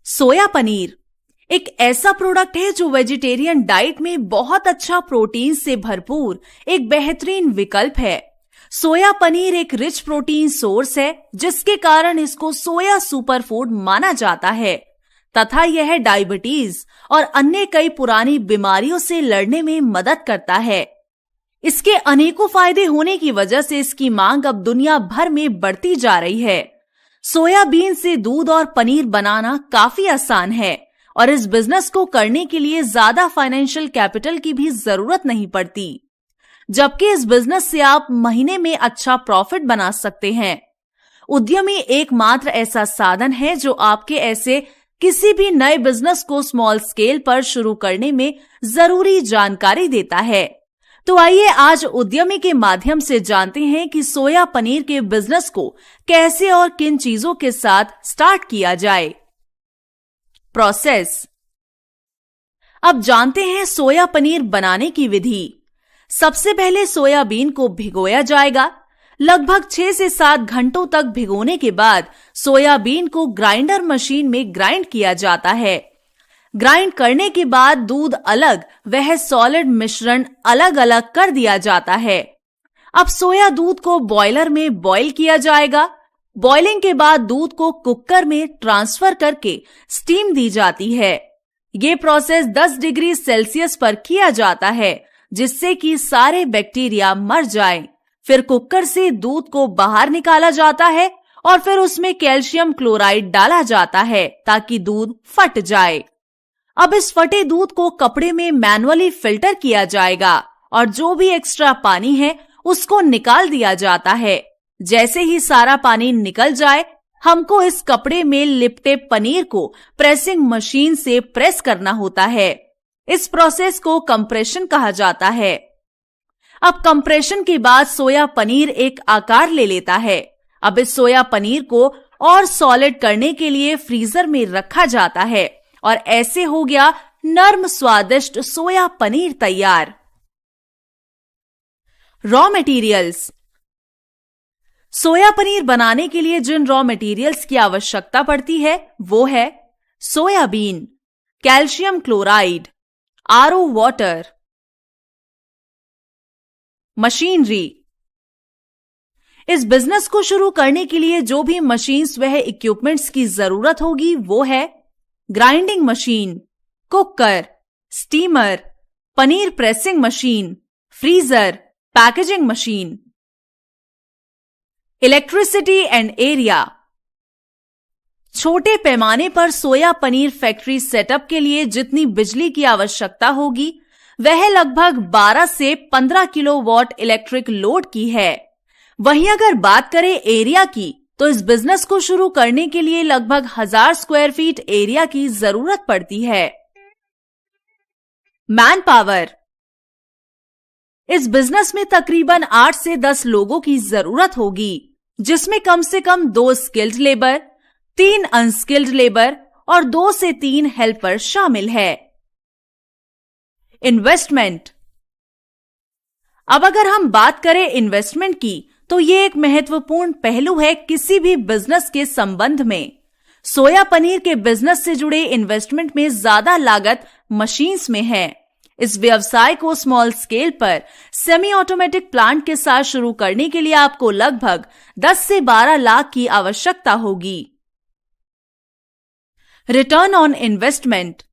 सोया पनीर एक ऐसा प्रोडक्ट है जो वेजिटेरियन डाइट में बहुत अच्छा प्रोटीन से भरपूर एक बेहतरीन विकल्प है। सोया पनीर एक रिच प्रोटीन सोर्स है जिसके कारण इसको सोया सुपरफूड माना जाता है तथा यह डायबिटीज और अन्य कई पुरानी बीमारियों से लड़ने में मदद करता है। इसके अनेकों फायदे होने की वजह से इसकी मांग अब दुनिया भर में बढ़ती जा रही है। सोयाबीन से दूध और पनीर बनाना काफी आसान है और इस बिजनेस को करने के लिए ज्यादा फाइनेंशियल कैपिटल की भी जरूरत नहीं पड़ती, जबकि इस बिजनेस से आप महीने में अच्छा प्रॉफिट बना सकते हैं। उद्यमी एकमात्र ऐसा साधन है जो आपके ऐसे किसी भी नए बिजनेस को स्मॉल स्केल पर शुरू करने में जरूरी जानकारी देता है। तो आइए आज उद्यमी के माध्यम से जानते हैं कि सोया पनीर के बिजनेस को कैसे और किन चीजों के साथ स्टार्ट किया जाए। प्रोसेस। अब जानते हैं सोया पनीर बनाने की विधि। सबसे पहले सोयाबीन को भिगोया जाएगा। लगभग 6 से 7 घंटों तक भिगोने के बाद सोयाबीन को ग्राइंडर मशीन में ग्राइंड किया जाता है। ग्राइंड करने के बाद दूध अलग वह सॉलिड मिश्रण अलग अलग कर दिया जाता है। अब सोया दूध को बॉयलर में बॉईल किया जाएगा। बॉइलिंग के बाद दूध को कुकर में ट्रांसफर करके स्टीम दी जाती है। ये प्रोसेस 10 डिग्री सेल्सियस पर किया जाता है जिससे कि सारे बैक्टीरिया मर जाएं। फिर कुकर से दूध को बाहर निकाला जाता है और फिर उसमें कैल्शियम क्लोराइड डाला जाता है ताकि दूध फट जाए। अब इस फटे दूध को कपड़े में मैनुअली फिल्टर किया जाएगा और जो भी एक्स्ट्रा पानी है उसको निकाल दिया जाता है। जैसे ही सारा पानी निकल जाए हमको इस कपड़े में लिपटे पनीर को प्रेसिंग मशीन से प्रेस करना होता है। इस प्रोसेस को कंप्रेशन कहा जाता है। अब कंप्रेशन के बाद सोया पनीर एक आकार ले लेता है। अब इस सोया पनीर को और सॉलिड करने के लिए फ्रीजर में रखा जाता है और ऐसे हो गया नर्म स्वादिष्ट सोया पनीर तैयार। Raw materials. सोया पनीर बनाने के लिए जिन रॉ मटेरियल्स की आवश्यकता पड़ती है वो है soybean, calcium chloride, RO water, machinery. इस बिजनेस को शुरू करने के लिए जो भी मशीन्स वह इक्विपमेंट्स की जरूरत होगी वो है grinding machine, cooker, steamer, paneer pressing machine, freezer, packaging machine. Electricity and area. छोटे पैमाने पर सोया पनीर फैक्ट्री सेटअप के लिए जितनी बिजली की आवश्यकता होगी वह लगभग 12 से 15 किलोवाट इलेक्ट्रिक लोड की है। वहीं अगर बात करें एरिया की तो इस बिजनेस को शुरू करने के लिए लगभग 1000 स्क्वायर फीट एरिया की जरूरत पड़ती है। Man power. इस बिजनेस में तकरीबन 8 से 10 लोगों की जरूरत होगी जिसमें कम से कम 2 स्किल्ड लेबर, 3 अनस्किल्ड लेबर और 2 से 3 हेल्पर शामिल है। इन्वेस्टमेंट। अब अगर हम बात करें इन्वेस्टमेंट की तो ये एक महत्वपूर्ण पहलू है किसी भी बिजनेस के संबंध में। सोया पनीर के बिजनेस से जुड़े इन्वेस्टमेंट में ज्यादा लागत मशीन्स में है। इस व्यवसाय को स्मॉल स्केल पर सेमी ऑटोमेटिक प्लांट के साथ शुरू करने के लिए आपको लगभग 10 से 12 लाख की आवश्यकता होगी। Return on investment.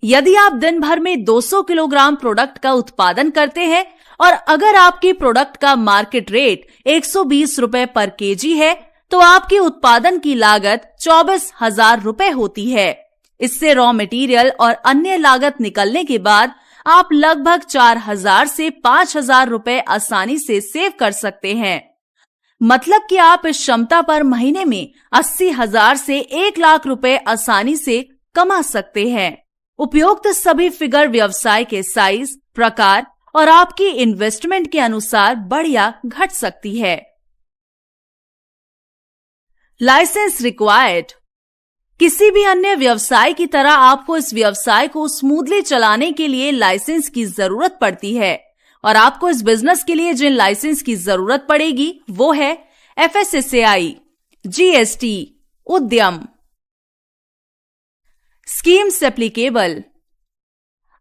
यदि आप दिन भर में 200 किलोग्राम प्रोडक्ट का उत्पादन करते हैं और अगर आपके प्रोडक्ट का मार्केट रेट 120 रुपए पर केजी है तो आपके उत्पादन की लागत 24,000 रुपए होती है। इससे रॉ मटेरियल और अन्य लागत निकलने के बाद आप लगभग 4,000 से 5,000 रुपए आसानी से सेव कर सकते हैं। मतलब कि आप इस क्षमता पर महीने में 80,000 से 1 लाख रुपए आसानी से कमा सकते हैं। उपयुक्त सभी फिगर व्यवसाय के साइज, प्रकार और आपकी इन्वेस्टमेंट के अनुसार बढ़ या घट सकती है। Licence required. किसी भी अन्य व्यवसाय की तरह आपको इस व्यवसाय को स्मूथली चलाने के लिए लाइसेंस की जरूरत पड़ती है और आपको इस बिजनेस के लिए जिन लाइसेंस की जरूरत पड़ेगी वो है FSSAI, GST, उद्यम, स्कीम्स एप्लीकेबल।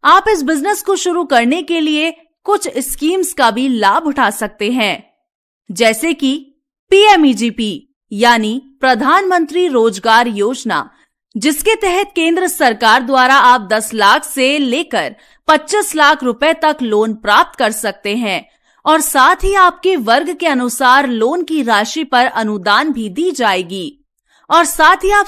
आप इस बिजनेस को शुरू करने के लिए कुछ स्कीम्स का भी लाभ उठा सकते हैं, जैसे कि पीएमईजीपी यानी प्रधानमंत्री रोजगार योजना, जिसके तहत केंद्र सरकार द्वारा आप 10 लाख से लेकर 25 लाख रुपए तक लोन प्राप्त कर सकते हैं और साथ ही आपके वर्ग के अनुसार लोन की राशि पर अनुदान भी दी जाएगी और साथ ही आप